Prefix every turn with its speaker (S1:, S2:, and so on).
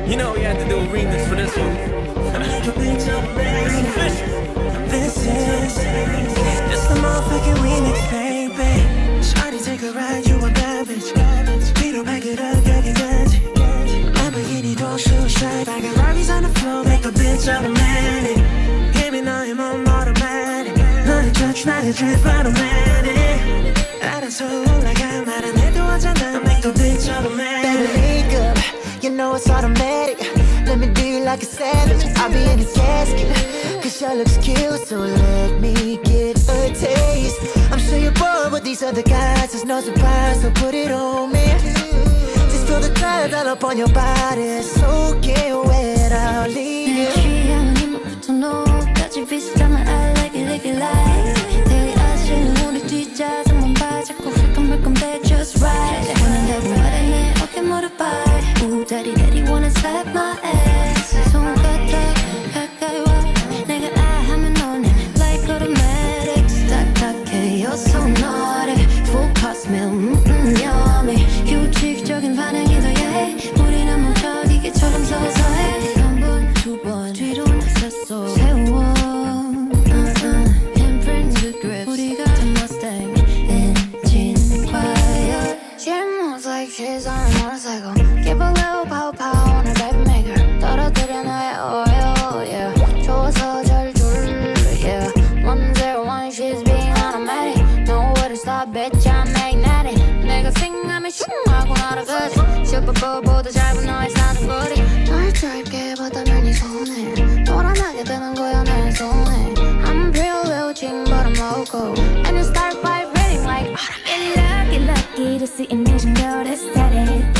S1: You know we had to do a remix for this one.
S2: It's the motherfucking remix, baby. Shawty, take a ride, you a bad bitch. We don't back it up, girl, you got it. Lamborghini, don't shoot straight. I got Rari's on the floor, make a bitch automatic. Hear me now, I'm automatic. Not a judge, not a trip, automatic. 알아서 올라가 말 안 해도 하잖아, make a bitch automatic.
S3: Baby, link up, you know it's automatic. Let me do you like a savage. I'll be in a casket, cause your looks cute, so let me get a taste. I'm sure you're bored with these other guys, there's no surprise, so put it on me. Just feel the drive all up on your body, so get wet, I'll leave you.
S4: 내 취향은 이목부터 노까지 비슷하면 I like it, like it, like. 되게 아쉬운 우리 뒷좌석만 봐, 자꾸 힐끔힐끔 they just right. 원한다고 말해, 어깨 무릎 봐. Ooh, daddy, daddy wanna slap my ass. 손가락 가까이 와, 내가 하면 너는 like automatic. 딱딱해, you're so naughty. Full course meal, yummy. 규칙적인 반응이 더해. 우리는 멈춰기계처럼 서서해. 한 번, 두 번, 뒤로 나섰어. 세워. Handprint to grip. 우리가 다 Mustang engine quiet. She moves like she's on a motorcycle. Give a little pow pow on her baby maker. 떨어뜨려 나의 oil, yeah. 좋아서 잘 졸려, yeah. 101, she's being automatic. Nowhere to stop, bitch, I'm magnetic. 내가 생각하면 슝하고 날아가지. 슈퍼볼보다 짧은 너의 사정거리. 널 짧게 봤다면 네 손에 돌아나게 되는 거야 내 손에. I'm real little ching, but I'm local. And you start vibrating like automatic. Get lucky, lucky to see an Asian girl that's static.